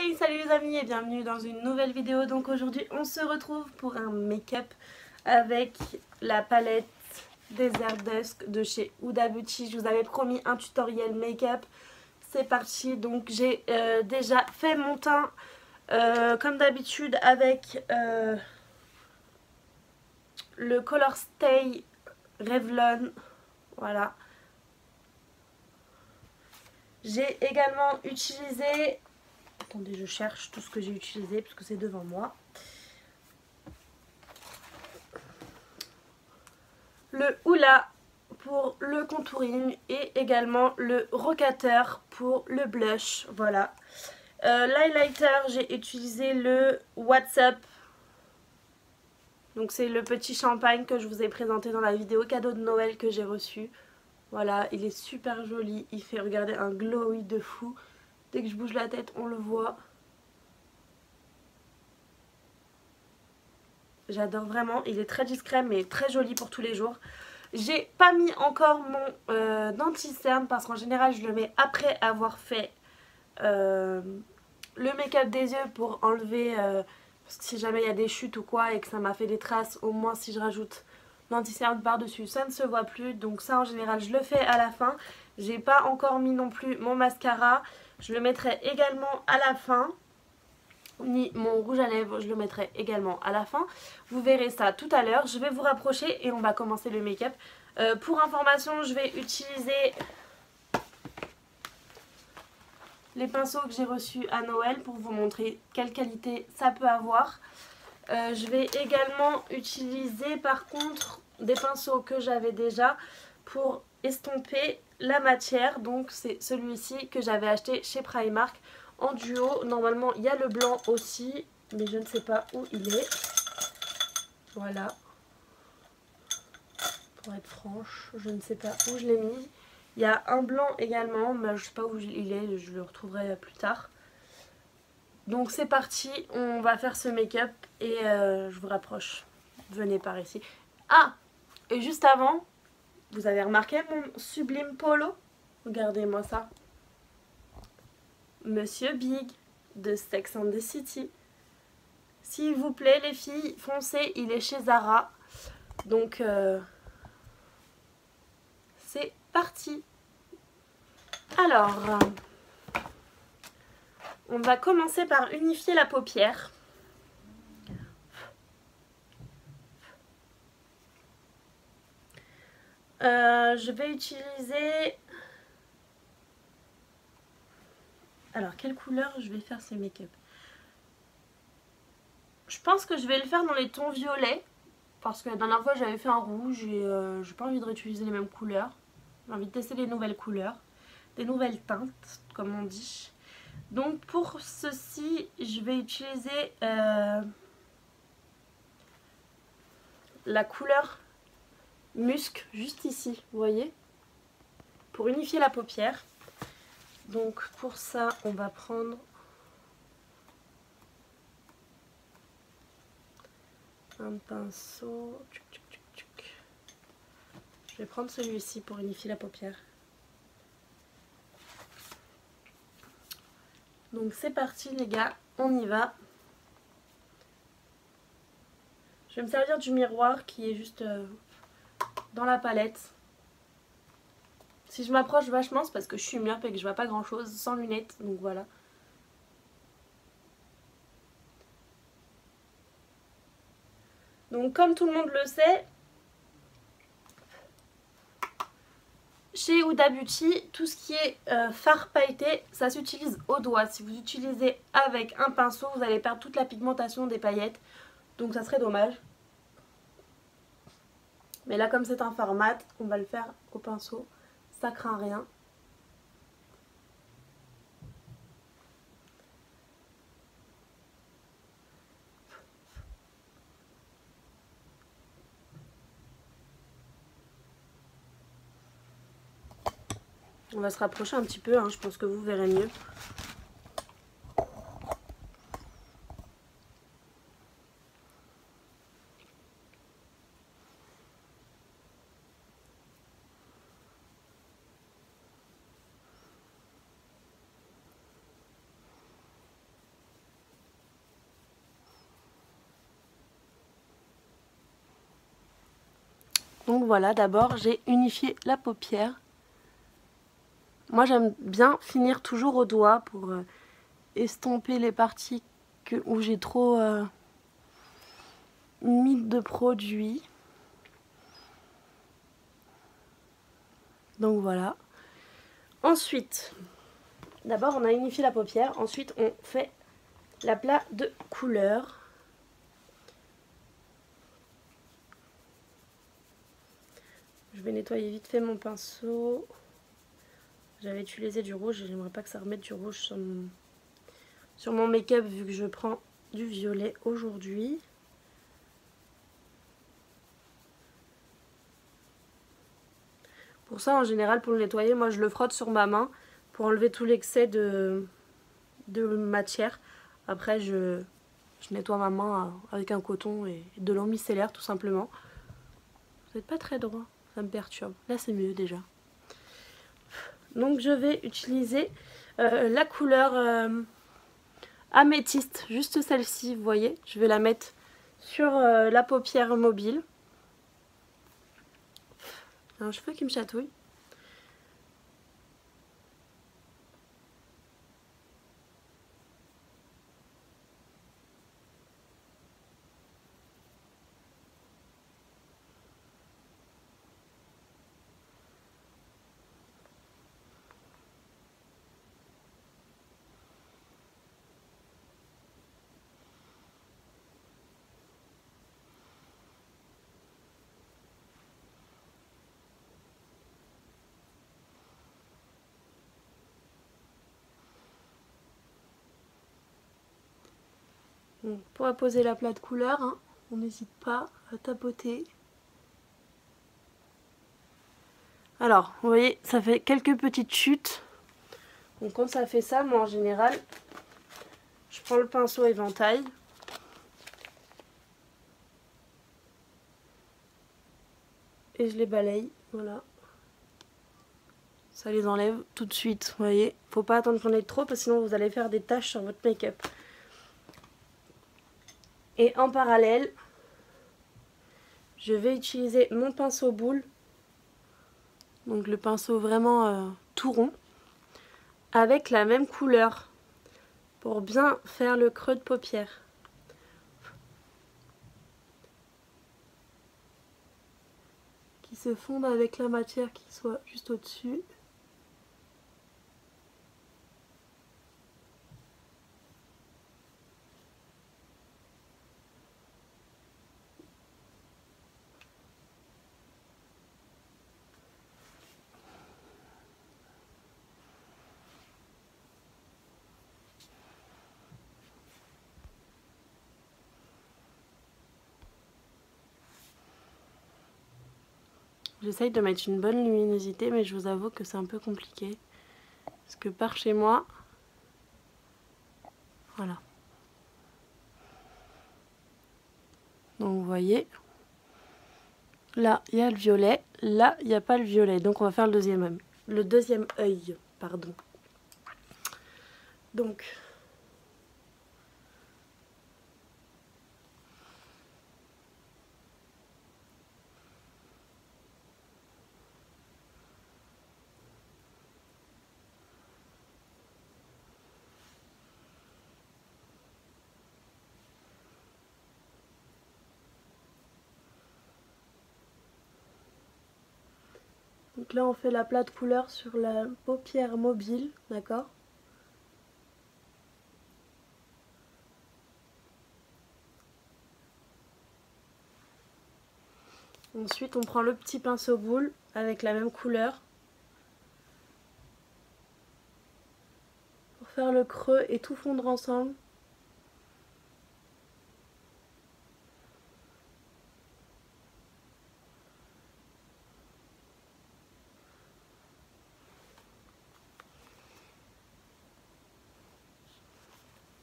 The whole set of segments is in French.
Hey, salut les amis et bienvenue dans une nouvelle vidéo. Donc aujourd'hui on se retrouve pour un make-up avec la palette Desert Dusk de chez Huda Beauty. Je vous avais promis un tutoriel make-up. C'est parti. Donc j'ai déjà fait mon teint comme d'habitude avec le Color Stay Revlon. Voilà. J'ai également utilisé... Attendez, je cherche tout ce que j'ai utilisé parce que c'est devant moi. Le Hoola pour le contouring et également le Rocateur pour le blush. Voilà. L'highlighter, j'ai utilisé le WhatsApp. Donc c'est le petit champagne que je vous ai présenté dans la vidéo cadeau de Noël que j'ai reçu. Voilà, il est super joli. Il fait, regardez, un glowy de fou. Dès que je bouge la tête, on le voit. J'adore vraiment. Il est très discret mais très joli pour tous les jours. J'ai pas mis encore mon denti-cerne parce qu'en général je le mets après avoir fait le make-up des yeux pour enlever, parce que si jamais il y a des chutes ou quoi et que ça m'a fait des traces, au moins si je rajoute l'anti-cerne par dessus ça ne se voit plus. Donc ça en général je le fais à la fin. J'ai pas encore mis non plus mon mascara, je le mettrai également à la fin. Ni mon rouge à lèvres, je le mettrai également à la fin. Vous verrez ça tout à l'heure. Je vais vous rapprocher et on va commencer le make-up. Pour information, je vais utiliser les pinceaux que j'ai reçus à Noël pour vous montrer quelle qualité ça peut avoir. Je vais également utiliser par contre des pinceaux que j'avais déjà pour estomper la matière. Donc c'est celui-ci que j'avais acheté chez Primark en duo. Normalement il y a le blanc aussi, mais je ne sais pas où il est. Voilà. Pour être franche, je ne sais pas où je l'ai mis. Il y a un blanc également, mais je ne sais pas où il est, je le retrouverai plus tard. Donc c'est parti, on va faire ce make-up et je vous rapproche. Venez par ici. Ah, et juste avant, vous avez remarqué mon sublime polo? Regardez-moi ça. Monsieur Big de Sex and the City. S'il vous plaît les filles, foncez, il est chez Zara. Donc c'est parti. Alors, on va commencer par unifier la paupière. Je vais utiliser... Alors, quelle couleur je vais faire ce make-up? Je pense que je vais le faire dans les tons violets. Parce que la dernière fois, j'avais fait un rouge et j'ai pas envie de réutiliser les mêmes couleurs. J'ai envie de tester des nouvelles couleurs. Des nouvelles teintes, comme on dit. Donc, pour ceci, je vais utiliser la couleur musc, juste ici, vous voyez, pour unifier la paupière. Donc pour ça, on va prendre un pinceau. Je vais prendre celui-ci pour unifier la paupière. Donc c'est parti les gars, on y va. Je vais me servir du miroir qui est juste dans la palette. Si je m'approche vachement, c'est parce que je suis myope et que je vois pas grand chose sans lunettes, donc voilà. Donc comme tout le monde le sait, chez Huda Beauty, tout ce qui est fard pailleté, ça s'utilise au doigt. Si vous utilisez avec un pinceau, vous allez perdre toute la pigmentation des paillettes, donc ça serait dommage. Mais là comme c'est un fard mat, on va le faire au pinceau, ça craint rien. On va se rapprocher un petit peu, hein, je pense que vous verrez mieux. Donc voilà, d'abord j'ai unifié la paupière. Moi j'aime bien finir toujours au doigt pour estomper les parties où j'ai trop mis de produit. Donc voilà. Ensuite, d'abord on a unifié la paupière, ensuite on fait l'aplat de couleur. Je vais nettoyer vite fait mon pinceau. J'avais utilisé du rouge et j'aimerais pas que ça remette du rouge sur mon make-up vu que je prends du violet aujourd'hui. Pour ça, en général, pour le nettoyer, moi je le frotte sur ma main pour enlever tout l'excès de matière. Après, je nettoie ma main avec un coton et de l'eau micellaire tout simplement. Vous n'êtes pas très droit, ça me perturbe. Là, c'est mieux déjà. Donc, je vais utiliser la couleur améthyste, juste celle-ci, vous voyez. Je vais la mettre sur la paupière mobile. J'ai un cheveu qui me chatouille. Donc, pour apposer l'aplat de couleur, hein, on n'hésite pas à tapoter. Alors, vous voyez, ça fait quelques petites chutes. Donc quand ça fait ça, moi en général, je prends le pinceau éventail. Et je les balaye, voilà. Ça les enlève tout de suite, vous voyez. Faut pas attendre qu'on ait trop parce que sinon vous allez faire des taches sur votre make-up. Et en parallèle, je vais utiliser mon pinceau boule. Donc le pinceau vraiment tout rond. Avec la même couleur. Pour bien faire le creux de paupière. Qui se fonde avec la matière qui soit juste au-dessus. J'essaye de mettre une bonne luminosité, mais je vous avoue que c'est un peu compliqué. Parce que par chez moi, voilà. Donc vous voyez, là il y a le violet, là il n'y a pas le violet. Donc on va faire le deuxième œil, pardon. Donc là on fait l'aplat de couleur sur la paupière mobile, d'accord? Ensuite on prend le petit pinceau boule avec la même couleur. Pour faire le creux et tout fondre ensemble.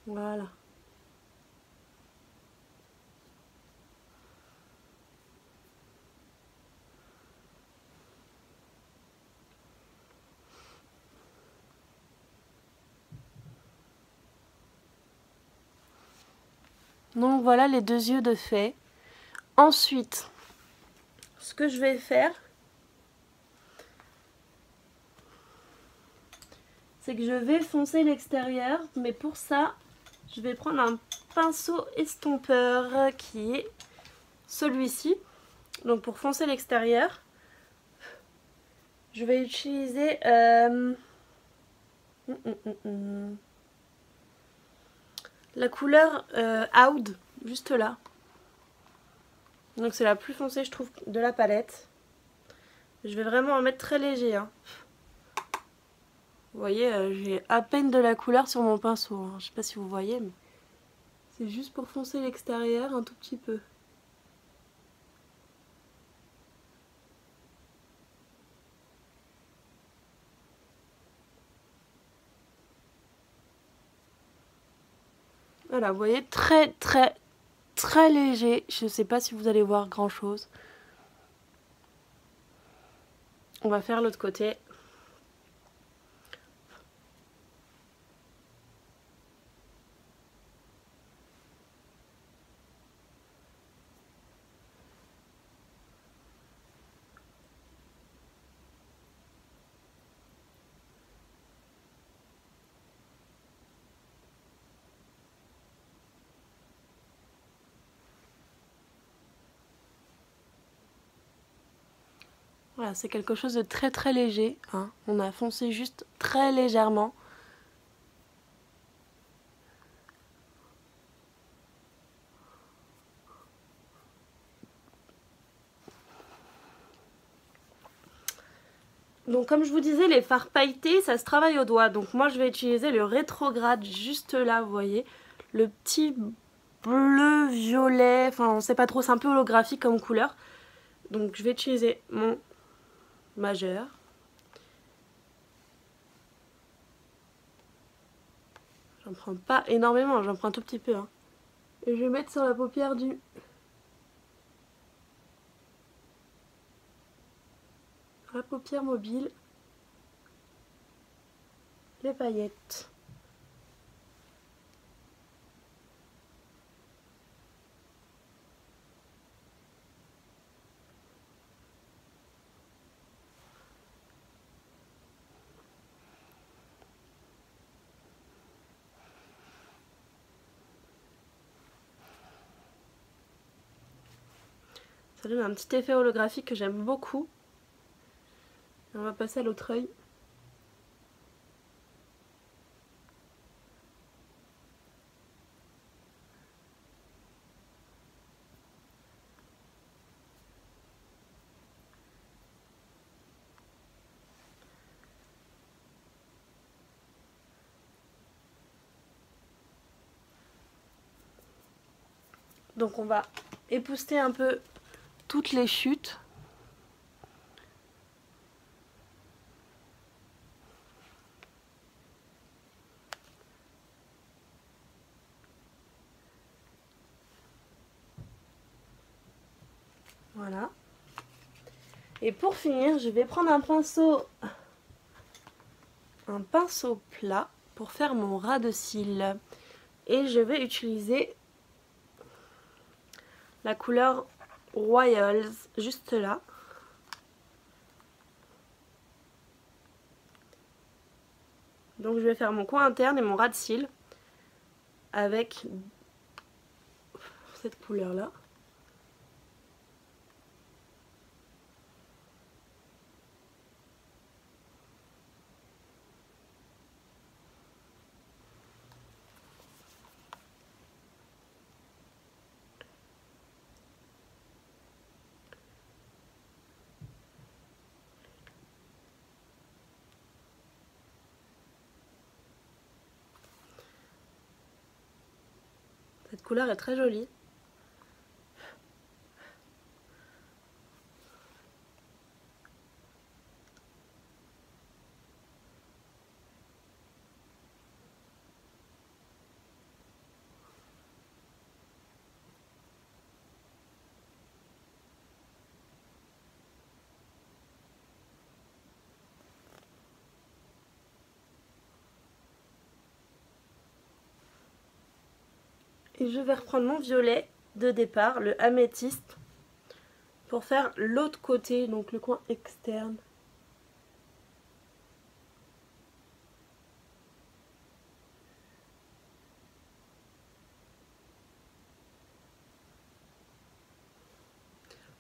Voilà. Donc voilà les deux yeux de fait. Ensuite, ce que je vais faire, c'est que je vais foncer l'extérieur, mais pour ça, je vais prendre un pinceau estompeur qui est celui-ci. Donc pour foncer l'extérieur, je vais utiliser la couleur Oud, juste là. Donc c'est la plus foncée je trouve de la palette. Je vais vraiment en mettre très léger. Hein. Vous voyez, j'ai à peine de la couleur sur mon pinceau. Hein. Je sais pas si vous voyez, mais c'est juste pour foncer l'extérieur un tout petit peu. Voilà, vous voyez, très léger. Je ne sais pas si vous allez voir grand chose. On va faire l'autre côté. Voilà, c'est quelque chose de très léger. Hein. On a foncé juste très légèrement. Donc comme je vous disais, les fards pailletés, ça se travaille au doigt. Donc moi je vais utiliser le rétrograde juste là, vous voyez. Le petit bleu, violet, enfin on sait pas trop, c'est un peu holographique comme couleur. Donc je vais utiliser mon majeur. J'en prends pas énormément, j'en prends un tout petit peu. Hein. Et je vais mettre sur la paupière du... la paupière mobile. Les paillettes. Ça donne un petit effet holographique que j'aime beaucoup. Et on va passer à l'autre œil. Donc on va épousseter un peu toutes les chutes. Voilà. Et pour finir, je vais prendre un pinceau plat pour faire mon ras de cils. Et je vais utiliser la couleur Royals, juste là. Donc je vais faire mon coin interne et mon ras de cils avec cette couleur là. Cette couleur est très jolie. Et je vais reprendre mon violet de départ, le améthyste, pour faire l'autre côté, donc le coin externe.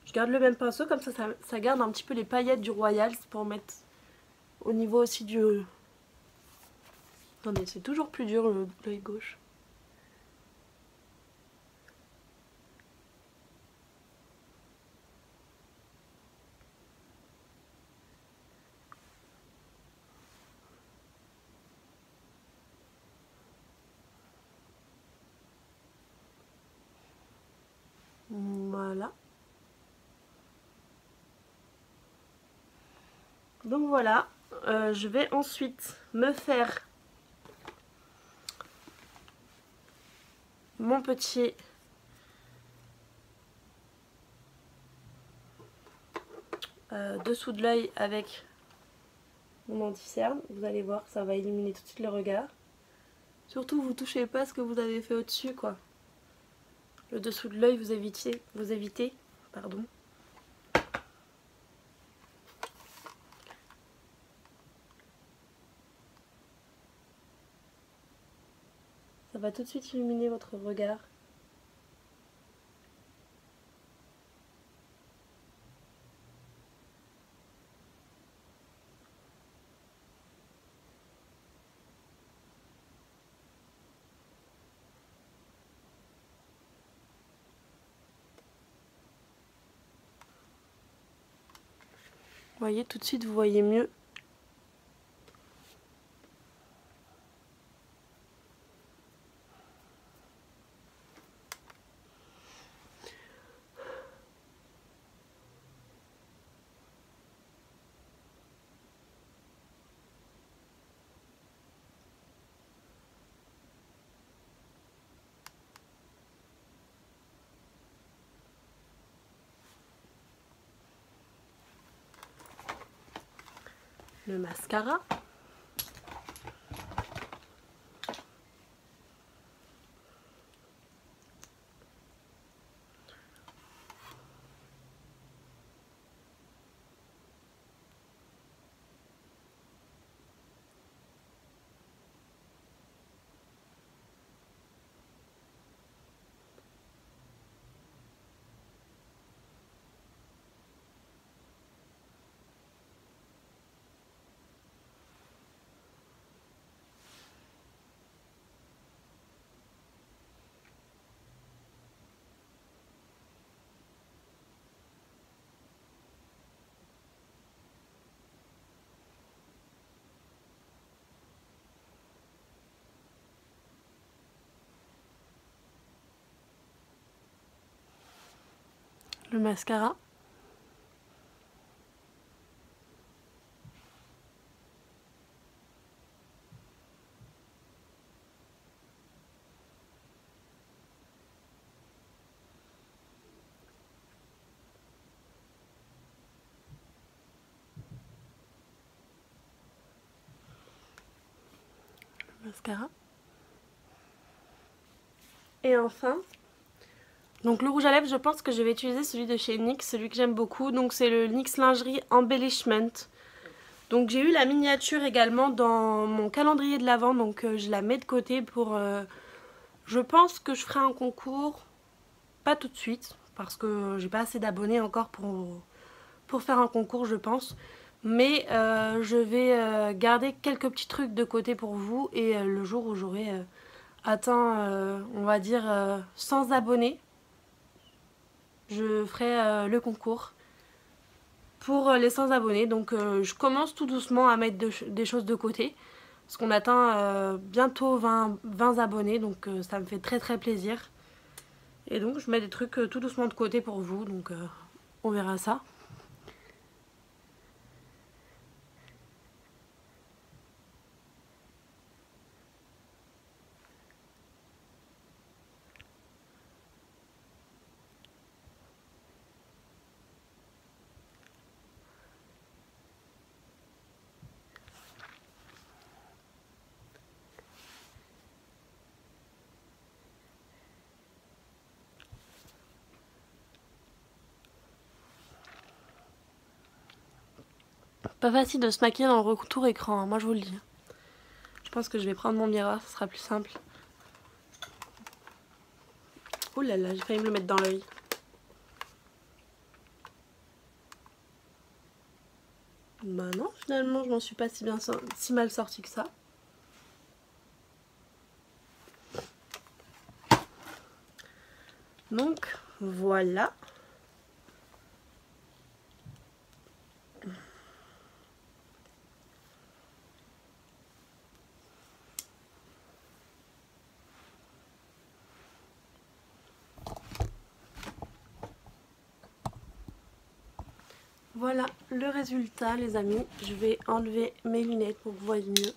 Je garde le même pinceau, comme ça garde un petit peu les paillettes du Royal pour mettre au niveau aussi du... Attendez, c'est toujours plus dur l'œil gauche. Voilà. Donc voilà, je vais ensuite me faire mon petit dessous de l'œil avec mon anti-cerne. Vous allez voir, ça va illuminer tout de suite le regard. Surtout, vous touchez pas ce que vous avez fait au-dessus, quoi. Le dessous de l'œil, vous évitez, pardon. Ça va tout de suite illuminer votre regard. Vous voyez, tout de suite, vous voyez mieux. Le mascara. Le mascara. Mascara. Et enfin, donc le rouge à lèvres, je pense que je vais utiliser celui de chez NYX, celui que j'aime beaucoup. Donc c'est le NYX Lingerie Embellishment. Donc j'ai eu la miniature également dans mon calendrier de l'Avent, donc je la mets de côté pour... je pense que je ferai un concours, pas tout de suite, parce que j'ai pas assez d'abonnés encore pour faire un concours, je pense. Mais je vais garder quelques petits trucs de côté pour vous et le jour où j'aurai atteint, on va dire, 100 abonnés, je ferai le concours pour les 100 abonnés. Donc je commence tout doucement à mettre des choses de côté parce qu'on atteint bientôt 20 abonnés, donc ça me fait très très plaisir. Et donc je mets des trucs tout doucement de côté pour vous, donc on verra ça. Pas facile de se maquiller dans le retour écran, hein, moi je vous le dis. Je pense que je vais prendre mon miroir, ce sera plus simple. Oh là là, j'ai failli me le mettre dans l'œil. Bah non, finalement je m'en suis pas si mal sortie que ça. Donc voilà. Voilà le résultat les amis. Je vais enlever mes lunettes pour que vous voyez mieux.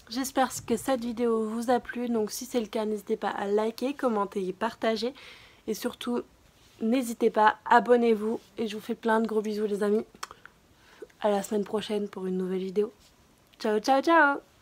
J'espère que cette vidéo vous a plu, donc si c'est le cas, n'hésitez pas à liker, commenter et partager. Et surtout, n'hésitez pas, abonnez-vous. Et je vous fais plein de gros bisous les amis. À la semaine prochaine pour une nouvelle vidéo. Ciao, ciao, ciao!